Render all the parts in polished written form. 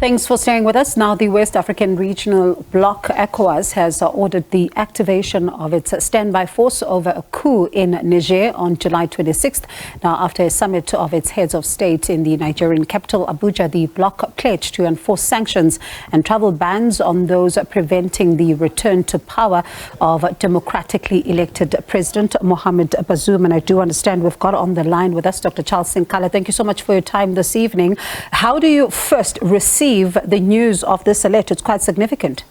Thanks for staying with us. Now, the West African Regional Bloc, ECOWAS, has ordered the activation of its standby force over a coup in Niger on July 26th. Now, after a summit of its heads of state in the Nigerian capital, Abuja, the bloc pledged to enforce sanctions and travel bans on those preventing the return to power of democratically elected President Mohamed Bazoum. And I do understand we've got on the line with us Dr. Charles Sinkala. Thank you so much for your time this evening. How do you first receive the news of this alert? It's quite significant.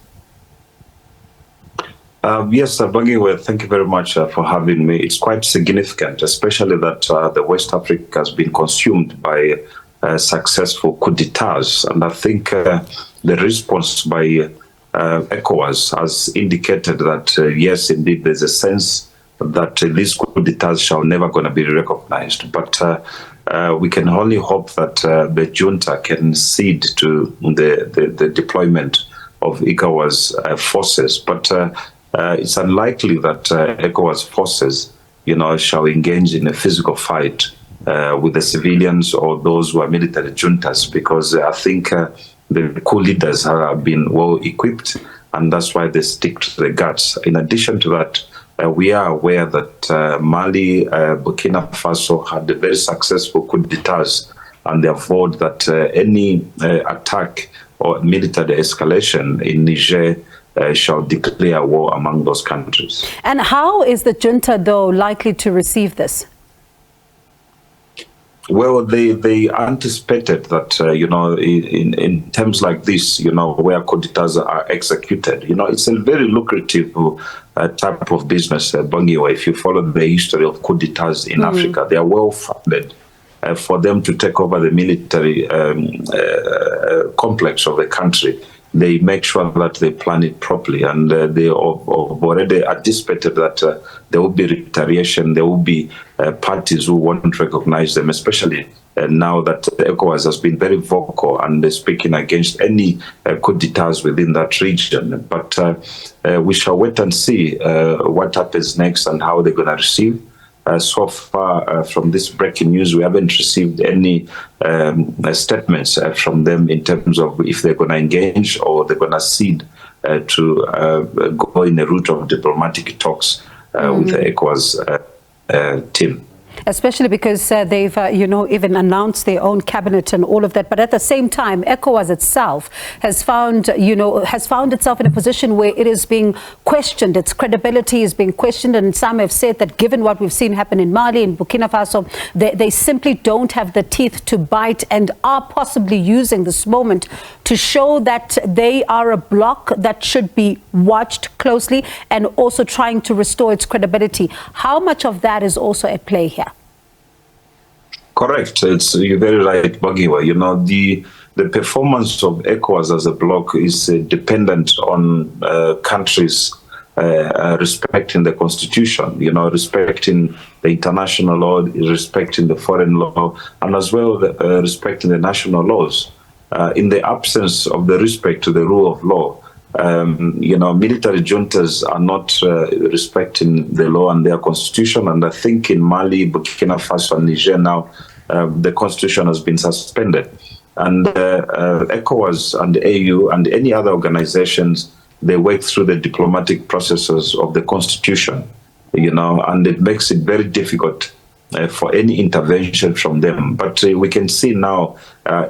Yes, Bangiwe, thank you very much for having me. It's quite significant, especially that the West Africa has been consumed by successful coup d'etats. And I think the response by ECOWAS has indicated that, yes, indeed, there's a sense that these coup d'etats shall never going to be recognized. But we can only hope that the junta can cede to the deployment of ECOWAS forces. But it's unlikely that ECOWAS forces, shall engage in a physical fight with the civilians or those who are military juntas, because I think the coup leaders have been well equipped, and that's why they stick to the guts. In addition to that, we are aware that Mali, Burkina Faso had a very successful coup d'etats, and they avoid that any attack or military escalation in Niger shall declare war among those countries. And how is the junta, though, likely to receive this? Well, they anticipated that, in terms like this, where coup d'etats are executed, it's a very lucrative type of business, Bangiwa. If you follow the history of coup d'etats in Africa, they are well funded for them to take over the military complex of the country. They make sure that they plan it properly, and they have already anticipated that there will be retaliation, there will be parties who won't recognize them, especially now that ECOWAS has been very vocal and speaking against any coup d'etats within that region. But we shall wait and see what happens next and how they're going to receive. So far, from this breaking news, we haven't received any statements from them in terms of if they're going to engage or they're going to cede to go in a route of diplomatic talks with the ECOWAS team. Especially because they've, even announced their own cabinet and all of that. But at the same time, ECOWAS itself has found itself in a position where it is being questioned. Its credibility is being questioned. And some have said that given what we've seen happen in Mali and Burkina Faso, they simply don't have the teeth to bite and are possibly using this moment to show that they are a bloc that should be watched closely and also trying to restore its credibility. How much of that is also at play here? Correct. You're very right, Bagiwa. The performance of ECOWAS as a bloc is dependent on countries respecting the constitution, respecting the international law, respecting the foreign law, and as well respecting the national laws. In the absence of the respect to the rule of law, military juntas are not respecting the law and their constitution. And I think in Mali, Burkina Faso, and Niger now, the constitution has been suspended. And ECOWAS and the AU and any other organizations, they work through the diplomatic processes of the constitution, and it makes it very difficult for any intervention from them. But we can see now,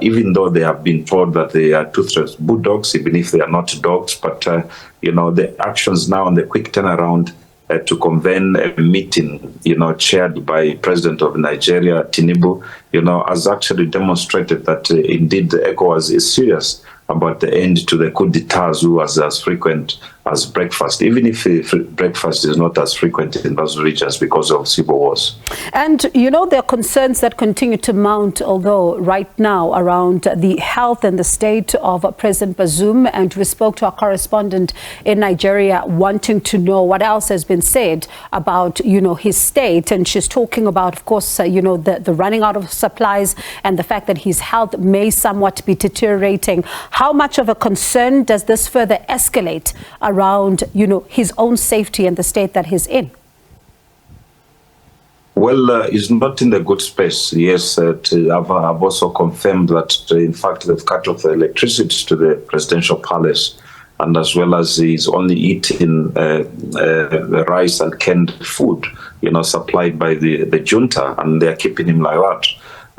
even though they have been told that they are toothless bulldogs, even if they are not dogs, but, the actions now and the quick turnaround to convene a meeting, chaired by President of Nigeria, Tinubu, has actually demonstrated that indeed the ECOWAS is serious about the end to the coup d'etats who was as frequent as breakfast, even if breakfast is not as frequent in those regions because of civil wars. And, there are concerns that continue to mount, although right now, around the health and the state of President Bazoum. And we spoke to our correspondent in Nigeria wanting to know what else has been said about, his state. And she's talking about, of course, the running out of supplies and the fact that his health may somewhat be deteriorating. How much of a concern does this further escalate around, his own safety and the state that he's in? Well, it's not in the good space. Yes, I've also confirmed that, in fact, they've cut off the electricity to the presidential palace, and as well as he's only eating the rice and canned food, supplied by the junta, and they're keeping him like that.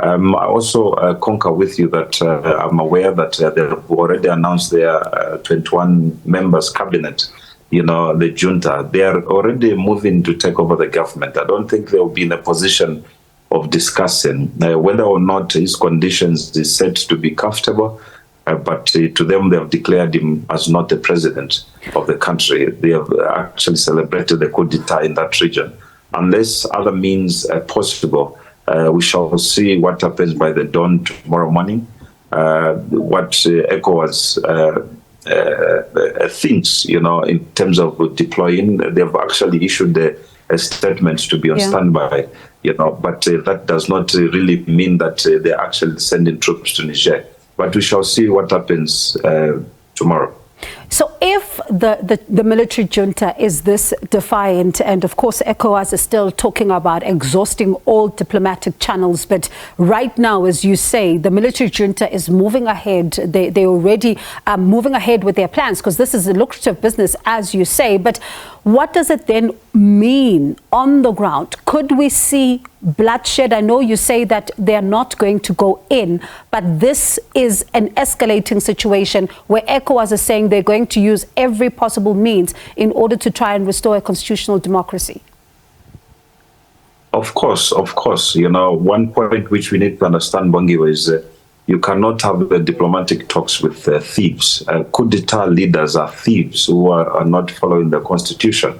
I also concur with you that I'm aware that they've already announced their 21 members cabinet. The junta, they are already moving to take over the government. I don't think they'll be in a position of discussing whether or not his conditions is said to be comfortable. But to them, they have declared him as not the president of the country. They have actually celebrated the coup d'etat in that region. Unless other means are possible, we shall see what happens by the dawn tomorrow morning. What ECOWAS thinks, in terms of deploying. They've actually issued a statement to be on standby, but that does not really mean that they're actually sending troops to Niger. But we shall see what happens tomorrow. So if the military junta is this defiant, and of course ECOWAS is still talking about exhausting all diplomatic channels, but right now, as you say, the military junta is moving ahead. They already are moving ahead with their plans, because this is a lucrative business, as you say. But what does it then mean on the ground? Could we see bloodshed? I know you say that they're not going to go in, but this is an escalating situation where ECOWAS is saying they're going to use every possible means in order to try and restore a constitutional democracy. Of course. One point which we need to understand, Bongiwa, is you cannot have the diplomatic talks with thieves. Coup d'etat leaders are thieves who are not following the constitution.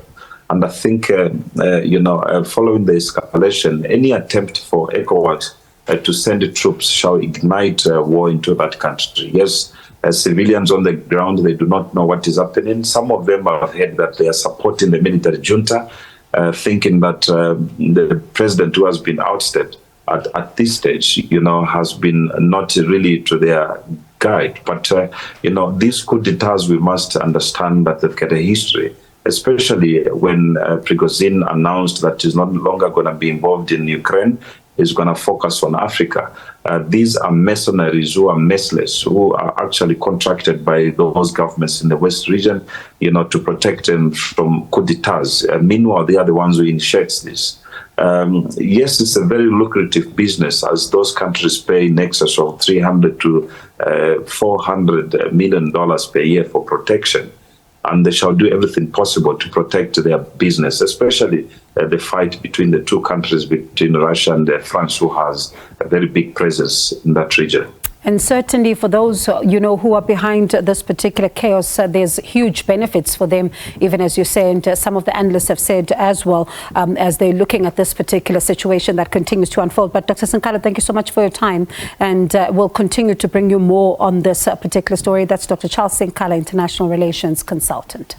And I think, following the escalation, any attempt for ECOWAS to send troops shall ignite war into that country. Yes, as civilians on the ground, they do not know what is happening. Some of them have heard that they are supporting the military junta, thinking that the president who has been ousted at this stage, has been not really to their guide. But, these coup d'etats, we must understand that they've got a history, especially when Prigozhin announced that he's no longer going to be involved in Ukraine. He's going to focus on Africa. These are mercenaries who are merciless, who are actually contracted by those governments in the West region, to protect them from coup d'etats. Meanwhile, they are the ones who initiate this. Yes, it's a very lucrative business, as those countries pay in excess of $300 to $400 million per year for protection. And they shall do everything possible to protect their business, especially the fight between the two countries, between Russia and France, who has a very big presence in that region. And certainly for those, who are behind this particular chaos, there's huge benefits for them, even as you say, and some of the analysts have said as well, as they're looking at this particular situation that continues to unfold. But Dr. Sinkala, thank you so much for your time, and we'll continue to bring you more on this particular story. That's Dr. Charles Sinkala, International Relations Consultant.